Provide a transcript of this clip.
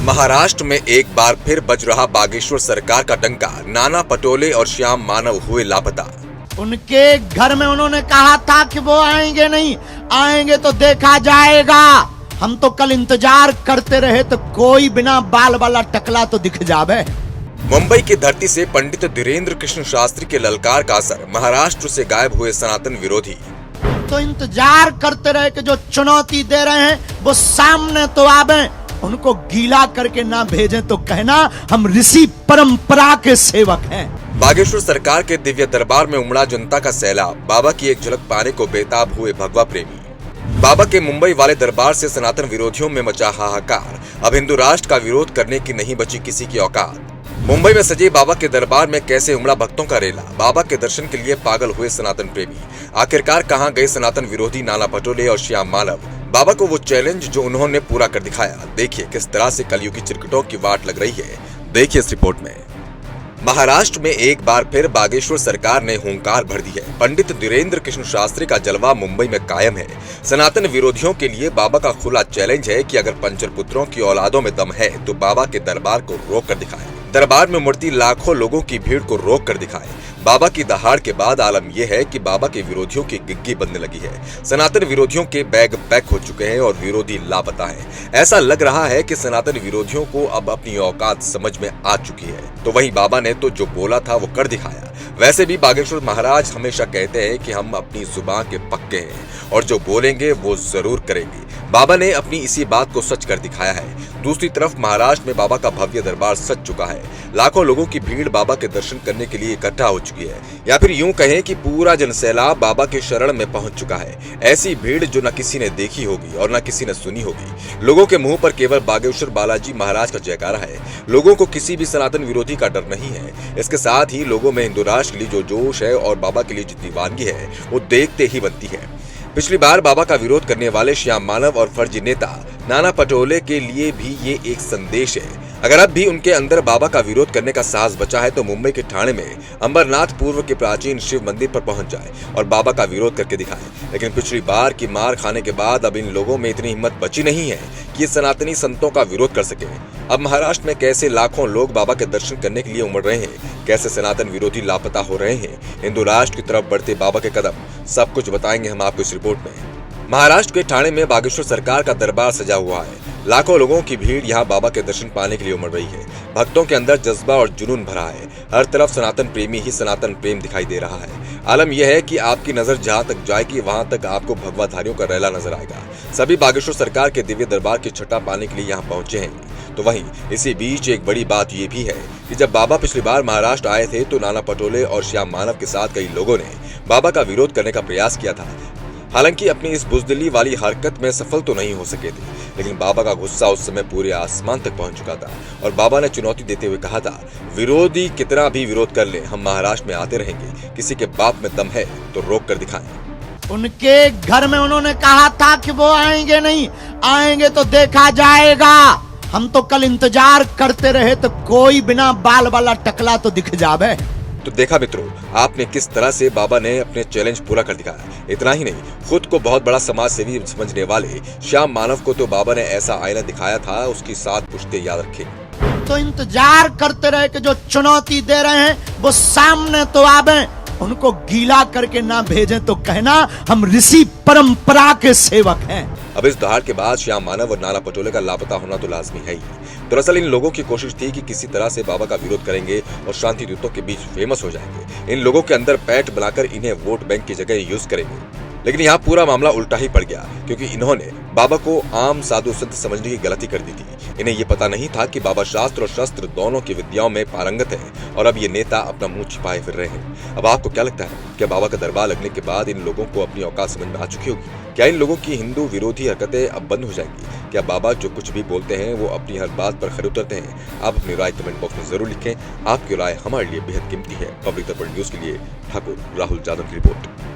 महाराष्ट्र में एक बार फिर बज रहा बागेश्वर सरकार का डंका। नाना पटोले और श्याम मानव हुए लापता। उनके घर में उन्होंने कहा था कि वो आएंगे नहीं, आएंगे तो देखा जाएगा। हम तो कल इंतजार करते रहे तो कोई बिना बाल वाला टकला तो दिख जावे। मुंबई की धरती से पंडित धीरेन्द्र कृष्ण शास्त्री के ललकार का असर। महाराष्ट्र से गायब हुए सनातन विरोधी। तो इंतजार करते रहे कि जो चुनौती दे रहे हैं वो सामने तो आवे। उनको गीला करके ना भेजें तो कहना हम ऋषि परंपरा के सेवक हैं। बागेश्वर सरकार के दिव्य दरबार में उमड़ा जनता का सैलाब। बाबा की एक झलक पाने को बेताब हुए भगवा प्रेमी। बाबा के मुंबई वाले दरबार से सनातन विरोधियों में मचा हाहाकार। अब हिंदू राष्ट्र का विरोध करने की नहीं बची किसी की औकात। मुंबई में सजे बाबा के दरबार में कैसे उमड़ा भक्तों का रेला। बाबा के दर्शन के लिए पागल हुए सनातन प्रेमी। आखिरकार कहां गए सनातन विरोधी नाना पटोले और श्याम मानव। बाबा को वो चैलेंज जो उन्होंने पूरा कर दिखाया। देखिए किस तरह से कलयुगी चिरकुटों की वाट लग रही है। देखिए इस रिपोर्ट में। महाराष्ट्र में एक बार फिर बागेश्वर सरकार ने हुंकार भर दी है। पंडित धीरेन्द्र कृष्ण शास्त्री का जलवा मुंबई में कायम है। सनातन विरोधियों के लिए बाबा का खुला चैलेंज है कि अगर पंचर पुत्रों की औलादों में दम है तो बाबा के दरबार को रोक कर दिखाएं। दरबार में उमड़ती लाखों लोगों की भीड़ को रोक कर दिखाएं। बाबा की दहाड़ के बाद आलम यह है कि बाबा के विरोधियों की गिग्गी बनने लगी है। सनातन विरोधियों के बैग पैक हो चुके हैं और विरोधी लापता है। ऐसा लग रहा है कि सनातन विरोधियों को अब अपनी औकात समझ में आ चुकी है। तो वहीं बाबा ने तो जो बोला था वो कर दिखाया। वैसे भी बागेश्वर महाराज हमेशा कहते हैं कि हम अपनी जुबान के पक्के हैं और जो बोलेंगे वो जरूर करेंगे। बाबा ने अपनी इसी बात को सच कर दिखाया है। दूसरी तरफ महाराष्ट्र में बाबा का भव्य दरबार सज चुका है। लाखों लोगों की भीड़ बाबा के दर्शन करने के लिए इकट्ठा हो चुकी है, या फिर यूं कहें कि पूरा जनसैलाब बाबा के शरण में पहुंच चुका है। ऐसी भीड़ जो न किसी ने देखी होगी और न किसी ने सुनी होगी। लोगों के मुंह पर केवल बागेश्वर बालाजी महाराज का जयकारा है। लोगों को किसी भी सनातन विरोधी का डर नहीं है। इसके साथ ही लोगों में हिंदू राष्ट्र के लिए जो जोश है और बाबा के लिए जितनी वानगी है वो देखते ही बनती है। पिछली बार बाबा का विरोध करने वाले श्याम मानव और फर्जी नेता नाना पटोले के लिए भी ये एक संदेश है। अगर अब भी उनके अंदर बाबा का विरोध करने का साहस बचा है तो मुंबई के ठाणे में अंबरनाथ पूर्व के प्राचीन शिव मंदिर पर पहुंच जाए और बाबा का विरोध करके दिखाए। लेकिन पिछली बार की मार खाने के बाद अब इन लोगों में इतनी हिम्मत बची नहीं है कि ये सनातनी संतों का विरोध कर सके। अब महाराष्ट्र में कैसे लाखों लोग बाबा के दर्शन करने के लिए उमड़ रहे हैं, कैसे सनातन विरोधी लापता हो रहे हैं, हिंदू राष्ट्र की तरफ बढ़ते बाबा के कदम, सब कुछ बताएंगे हम आपको इस रिपोर्ट में। महाराष्ट्र के ठाणे में बागेश्वर सरकार का दरबार सजा हुआ है। लाखों लोगों की भीड़ यहाँ बाबा के दर्शन पाने के लिए उमड़ रही है। भक्तों के अंदर जज्बा और जुनून भरा है। हर तरफ सनातन प्रेमी ही सनातन प्रेम दिखाई दे रहा है। आलम यह है कि आपकी नजर जहां तक जाएगी वहां तक आपको भगवाधारियों का रैला नजर आएगा। सभी बागेश्वर सरकार के दिव्य दरबार की छटा पाने के लिए यहाँ पहुंचे हैं। तो वहीं इसी बीच एक बड़ी बात ये भी है कि जब बाबा पिछली बार महाराष्ट्र आए थे तो नाना पटोले और श्याम मानव के साथ कई लोगों ने बाबा का विरोध करने का प्रयास किया था। हालांकि अपनी इस बुजदिली वाली हरकत में सफल तो नहीं हो सके थे, लेकिन बाबा का गुस्सा उस समय पूरे आसमान तक पहुंच चुका था और बाबा ने चुनौती देते हुए कहा था, विरोधी कितना भी विरोध कर ले, हम महाराष्ट्र में आते रहेंगे। किसी के बाप में दम है तो रोक कर दिखाएं। उनके घर में उन्होंने कहा था कि वो आएंगे नहीं, आएंगे तो देखा जाएगा। हम तो कल इंतजार करते रहे तो कोई बिना बाल वाला टकला तो दिख जावे। तो देखा मित्रों, आपने किस तरह से बाबा ने अपने चैलेंज पूरा कर दिखाया। इतना ही नहीं, खुद को बहुत बड़ा समाज सेवी समझने वाले श्याम मानव को तो बाबा ने ऐसा आईना दिखाया था, उसकी 7 पुश्ते याद रखें। तो इंतजार करते रहे कि जो चुनौती दे रहे हैं वो सामने तो आवे। उनको गीला करके ना भेजें तो कहना हम ऋषि परंपरा के सेवक हैं। अब इस दहाड़ के बाद श्याम मानव और नाना पटोले का लापता होना तो लाजमी है ही। दरअसल इन लोगों की कोशिश थी कि किसी तरह से बाबा का विरोध करेंगे और शांति दूतों के बीच फेमस हो जाएंगे। इन लोगों के अंदर पैठ बनाकर इन्हें वोट बैंक की जगह यूज करेंगे। लेकिन यहाँ पूरा मामला उल्टा ही पड़ गया, क्योंकि इन्होंने बाबा को आम साधु संत समझने की गलती कर दी थी। इन्हें ये पता नहीं था कि बाबा शास्त्र और शस्त्र दोनों की विद्याओं में पारंगत है और अब ये नेता अपना मुंह छिपाए फिर रहे हैं। अब आपको क्या लगता है, क्या बाबा का दरबार लगने के बाद इन लोगों को अपनी औकात समझ में आ चुकी होगी? क्या इन लोगों की हिंदू विरोधी हरकतें अब बंद हो जाएंगी? क्या बाबा जो कुछ भी बोलते हैं वो अपनी हर बात पर खरे उतरते हैं? आप अपनी राय कमेंट बॉक्स में जरूर लिखें। आपकी राय हमारे लिए बेहद कीमती है। पब्लिक दर्पण न्यूज के लिए ठाकुर राहुल यादव की रिपोर्ट।